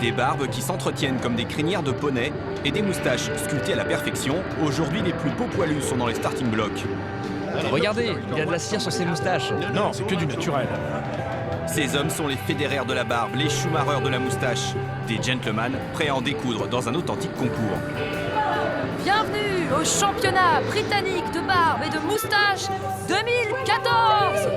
Des barbes qui s'entretiennent comme des crinières de poney et des moustaches sculptées à la perfection. Aujourd'hui, les plus beaux poilus sont dans les starting blocks. Regardez, il y a de la cire sur ses moustaches. Non, c'est que du naturel. Ces hommes sont les Federer de la barbe, les Schumacher de la moustache. Des gentlemen prêts à en découdre dans un authentique concours. Bienvenue au championnat britannique de barbe et de moustache 2014.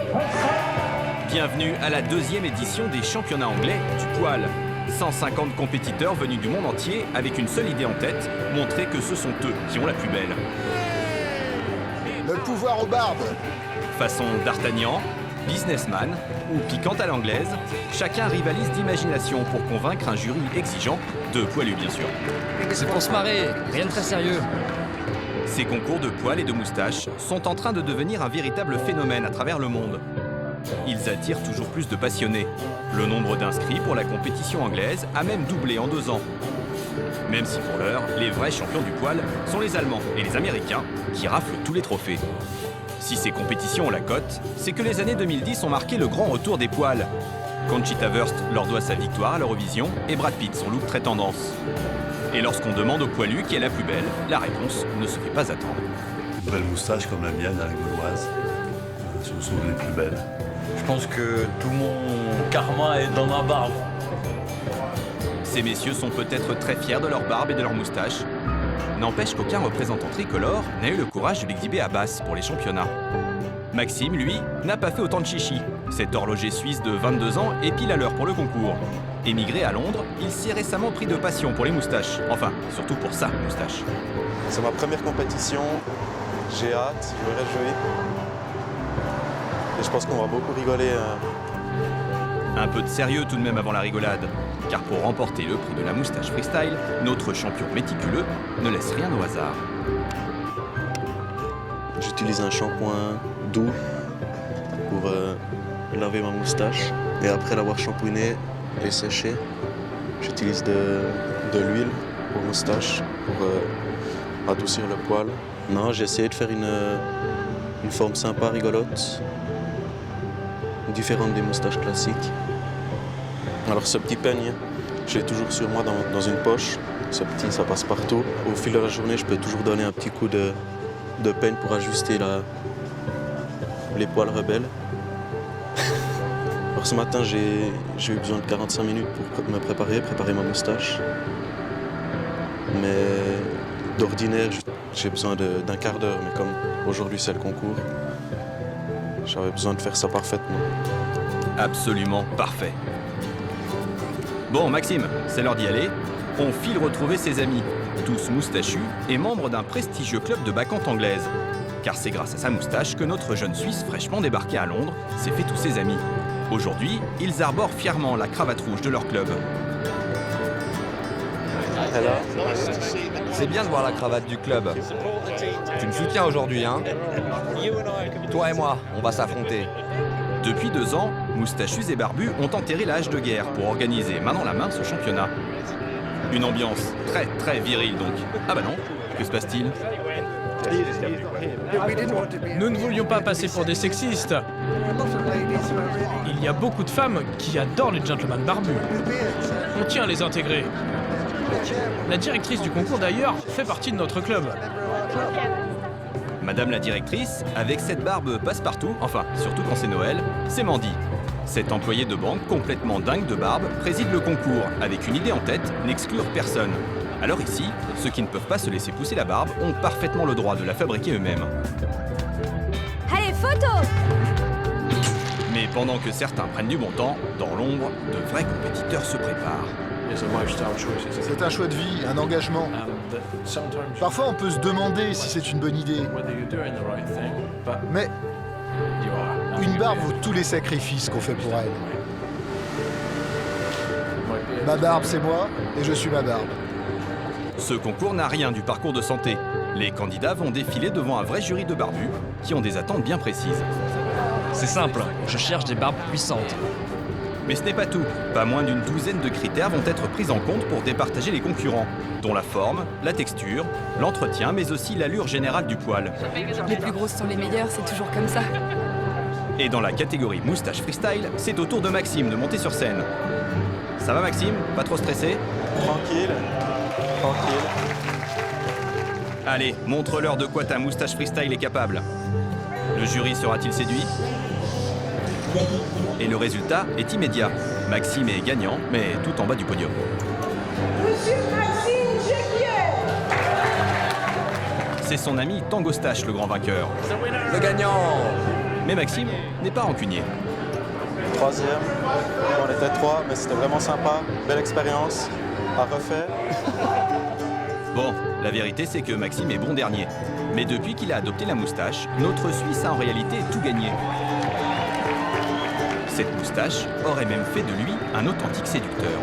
Bienvenue à la 2e édition des championnats anglais du poil. 150 compétiteurs venus du monde entier avec une seule idée en tête, montrer que ce sont eux qui ont la plus belle. Le pouvoir aux barbes. Façon d'Artagnan, businessman ou piquante à l'anglaise, chacun rivalise d'imagination pour convaincre un jury exigeant, de poilus bien sûr. C'est pour se marrer, rien de très sérieux. Ces concours de poils et de moustaches sont en train de devenir un véritable phénomène à travers le monde. Ils attirent toujours plus de passionnés. Le nombre d'inscrits pour la compétition anglaise a même doublé en 2 ans. Même si pour l'heure, les vrais champions du poil sont les Allemands et les Américains qui raflent tous les trophées. Si ces compétitions ont la cote, c'est que les années 2010 ont marqué le grand retour des poils. Conchita Wurst leur doit sa victoire à l'Eurovision et Brad Pitt son look très tendance. Et lorsqu'on demande aux poilus qui est la plus belle, la réponse ne se fait pas attendre. Une belle moustache comme la mienne, la gauloise, ce sont les plus belles. Je pense que tout mon karma est dans ma barbe. Ces messieurs sont peut-être très fiers de leur barbe et de leur moustache. N'empêche qu'aucun représentant tricolore n'a eu le courage de l'exhiber à Basse pour les championnats. Maxime, lui, n'a pas fait autant de chichi. Cet horloger suisse de 22 ans est pile à l'heure pour le concours. Émigré à Londres, il s'est récemment pris de passion pour les moustaches. Enfin, surtout pour sa moustache. C'est ma première compétition. J'ai hâte, je me réjouis. Et je pense qu'on va beaucoup rigoler. Un peu de sérieux tout de même avant la rigolade. Car pour remporter le prix de la moustache freestyle, notre champion méticuleux ne laisse rien au hasard. J'utilise un shampoing doux pour laver ma moustache. Et après l'avoir shampooiné et séché, j'utilise de l'huile pour moustache pour adoucir le poil. Non, j'ai essayé de faire une forme sympa, rigolote, différente des moustaches classiques. Alors ce petit peigne, je l'ai toujours sur moi dans une poche. Ce petit, ça passe partout. Au fil de la journée, je peux toujours donner un petit coup de peigne pour ajuster les poils rebelles. Alors ce matin, j'ai eu besoin de 45 minutes pour me préparer ma moustache. Mais d'ordinaire, j'ai besoin d'un quart d'heure. Mais comme aujourd'hui c'est le concours, j'avais besoin de faire ça parfaitement. Absolument parfait. Bon, Maxime, c'est l'heure d'y aller. On file retrouver ses amis, tous moustachus et membres d'un prestigieux club de bacchante anglaise. Car c'est grâce à sa moustache que notre jeune Suisse fraîchement débarqué à Londres s'est fait tous ses amis. Aujourd'hui, ils arborent fièrement la cravate rouge de leur club. C'est bien de voir la cravate du club. Tu me soutiens aujourd'hui, hein? Toi et moi, on va s'affronter. Depuis 2 ans, moustachus et barbus ont enterré la hache de guerre pour organiser main dans la main ce championnat. Une ambiance très très virile donc. Ah bah non, que se passe-t-il? Nous ne voulions pas passer pour des sexistes. Il y a beaucoup de femmes qui adorent les gentlemen barbus. On tient à les intégrer. La directrice du concours d'ailleurs fait partie de notre club. Madame la directrice, avec cette barbe passe-partout, enfin, surtout quand c'est Noël, c'est Mandy. Cette employée de banque complètement dingue de barbe préside le concours, avec une idée en tête, n'exclure personne. Alors ici, ceux qui ne peuvent pas se laisser pousser la barbe ont parfaitement le droit de la fabriquer eux-mêmes. Allez, photo! Mais pendant que certains prennent du bon temps, dans l'ombre, de vrais compétiteurs se préparent. C'est un choix de vie, un engagement. Parfois, on peut se demander si c'est une bonne idée. Mais une barbe vaut tous les sacrifices qu'on fait pour elle. Ma barbe, c'est moi, et je suis ma barbe. Ce concours n'a rien du parcours de santé. Les candidats vont défiler devant un vrai jury de barbus qui ont des attentes bien précises. C'est simple, je cherche des barbes puissantes. Mais ce n'est pas tout. Pas moins d'une douzaine de critères vont être pris en compte pour départager les concurrents, dont la forme, la texture, l'entretien, mais aussi l'allure générale du poil. Les plus grosses sont les meilleures, c'est toujours comme ça. Et dans la catégorie moustache freestyle, c'est au tour de Maxime de monter sur scène. Ça va Maxime? Pas trop stressé? Tranquille, tranquille. Allez, montre-leur de quoi ta moustache freestyle est capable. Le jury sera-t-il séduit? Et le résultat est immédiat. Maxime est gagnant, mais tout en bas du podium. Monsieur Maxime Jequier. C'est son ami Tangostache le grand vainqueur. Le gagnant! Mais Maxime n'est pas rancunier. Troisième, on était 3, mais c'était vraiment sympa. Belle expérience, à refaire. Bon, la vérité c'est que Maxime est bon dernier. Mais depuis qu'il a adopté la moustache, notre Suisse a en réalité tout gagné. Cette moustache aurait même fait de lui un authentique séducteur.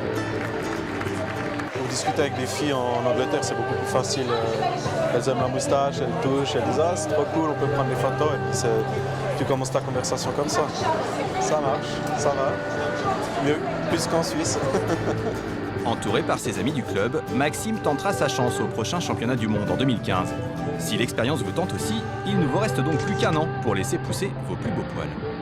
Pour discuter avec des filles en Angleterre, c'est beaucoup plus facile. Elles aiment la moustache, elles touchent, elles disent « Ah, c'est trop cool, on peut prendre des photos » et puis tu commences ta conversation comme ça. Ça marche, ça va. Mieux, plus qu'en Suisse. Entouré par ses amis du club, Maxime tentera sa chance au prochain championnat du monde en 2015. Si l'expérience vous tente aussi, il ne vous reste donc plus qu'un an pour laisser pousser vos plus beaux poils.